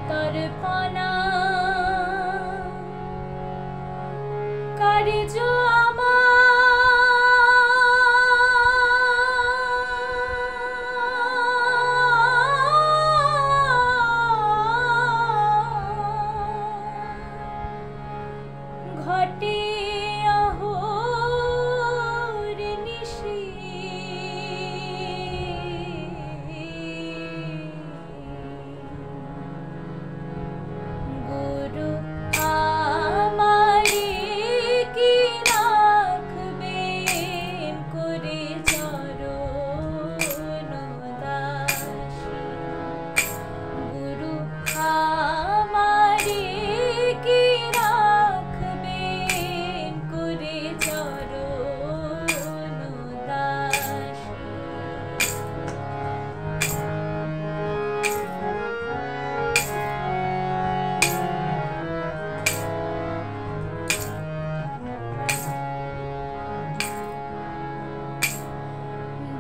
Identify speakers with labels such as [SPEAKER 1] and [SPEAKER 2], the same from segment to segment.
[SPEAKER 1] तर्पणा कारिजो घटे अहोर निशी गुरु आमारे की राखबेन करे चरण दासी गुरु आमारे की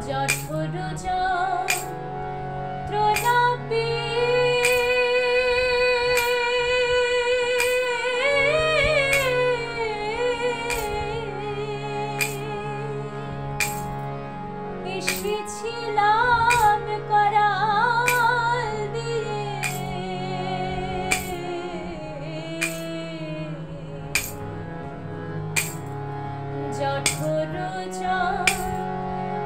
[SPEAKER 1] जठर যন্ত্রণাপি এসেছিলাম করাল দিয়ে জঠর যন্ত্রণাপি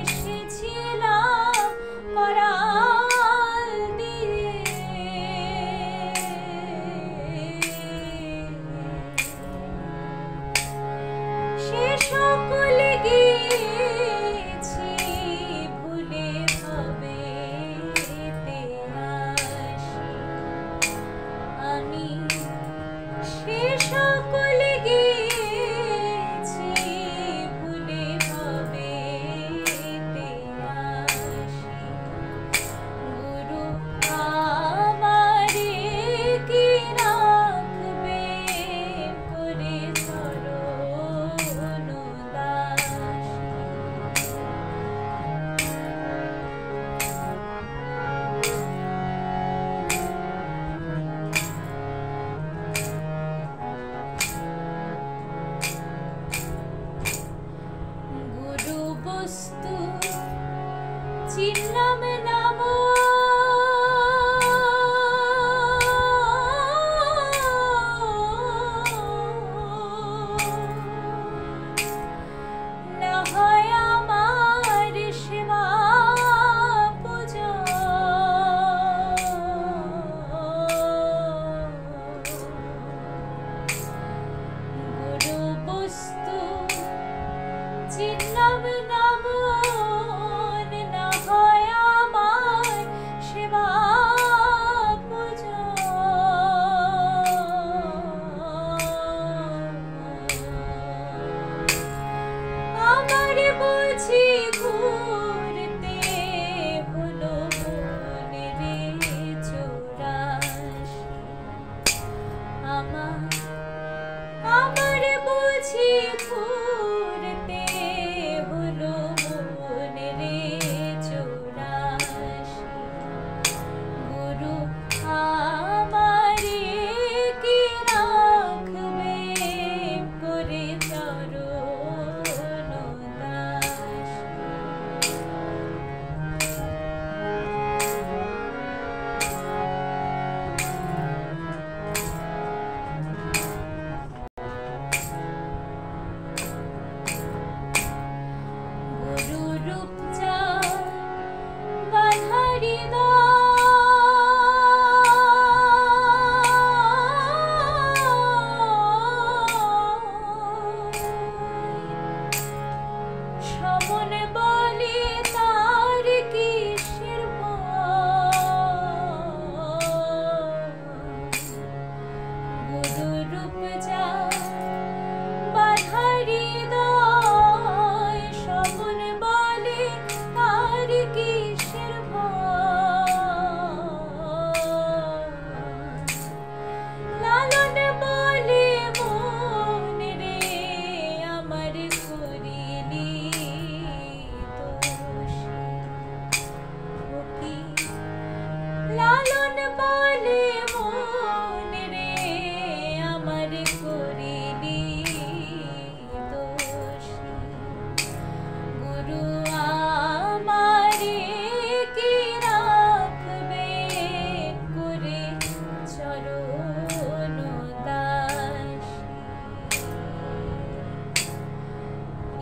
[SPEAKER 1] এসেছিলাম করাল দিয়ে সে সকল গেছি ভুলে ভবেতে আসি আমি সে সকল গেছি ভুলে ভবেতে আসি গুরু আমারে কি রাখবে করে চরণ দাসী गुरु बस्तु चिन्नम नाम ना হয় আমার সেবা পূজা गुरु बस्तु চিন্নম নামন না হয় আমার সেবা পূজা আমার বুঝি ঘুরতে হলো মনে রে চৌরাশি আমার বুঝি ঘুরতে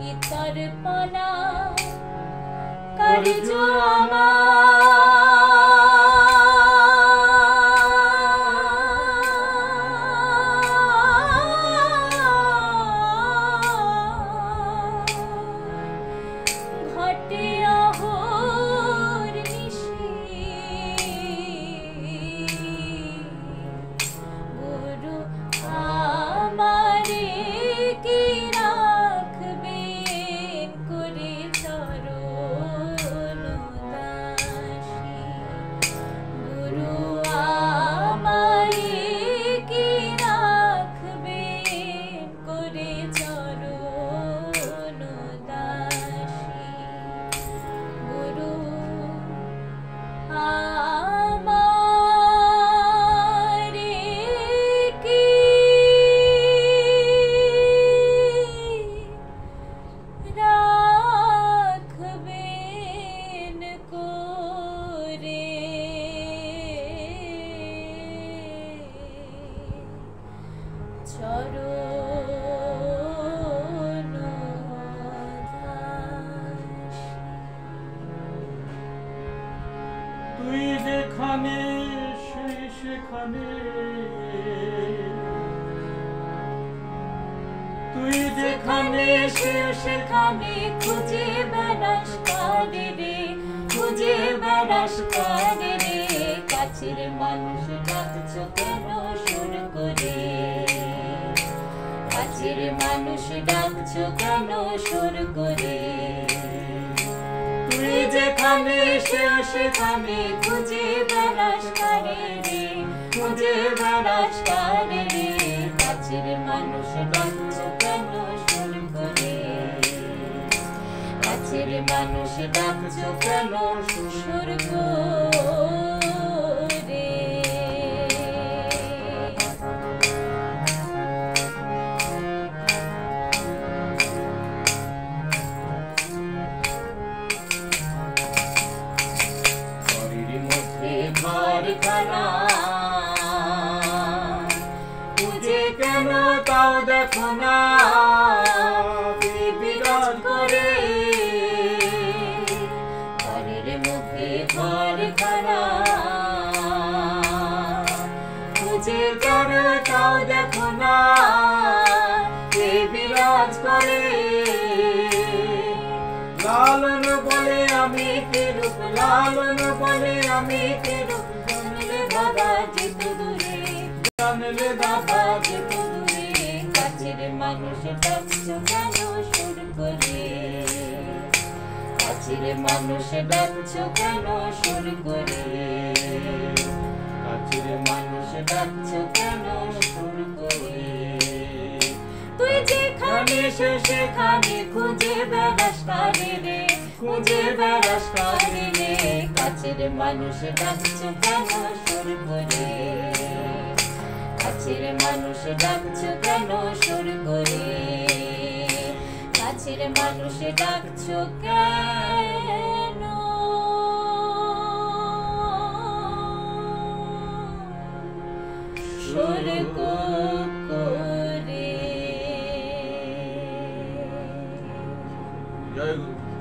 [SPEAKER 1] ইতর পনা করজো ঘটে অহর নিশি গুরু আমারে কি রাখবে করে চরণ দাসী গুরু আমারে কি রাখবে করে চরণ দাসী গুরু আমারে কি রাখবেন করে চরণ দাসী
[SPEAKER 2] তুই যেখানে সেই সেখানে তুই
[SPEAKER 1] যেখানে সে সেখানে খুঁজে বেড়াস কারে রে খুঁজে বেড়াস কারে রে কাছের মানুষ ডাকছো কেন সুর করে কাছের মানুষ ডাকছো কেন সুর করে তুই যেখানে সে সেখানে খুঁজে বেড়াস কারে রে খুঁজে বেড়াস কারে রে কাছের মানুষ ডাকছো কেন সুর করে কাছের মানুষ ডাকছো কেন সুর করে ঘরের মধ্যে ঘর খানা খুঁজে কেন তাও দেখো না কে বিরাজ করে ঘরের মধ্যে ঘর খানা খুঁজে কেন তাও দেখো না কে বিরাজ করে
[SPEAKER 2] লালন বলে
[SPEAKER 1] আমি কে রূপ লালন বলে আমি কে রূপ জানলে বাবা যেত দূরে
[SPEAKER 2] জানলে
[SPEAKER 1] বাবা যেত দূরে কাছের মানুষ ডাকছো কেন সুর করে কাছের মানুষ ডাকছো কেন সুর করে কাছের মানুষ ডাকছো কেন সুর করে তুই যেখানে সে সেখানে খুঁজে বেড়াস কারে রে খুঁজে বেড়াস কারে রে কাছের মানুষ ডাকছো কেন সুর করে কাছের মানুষ ডাকছো কেন সুর করে কাছের মানুষ ডাকছো কেন সুর করে
[SPEAKER 2] জয় গুরু।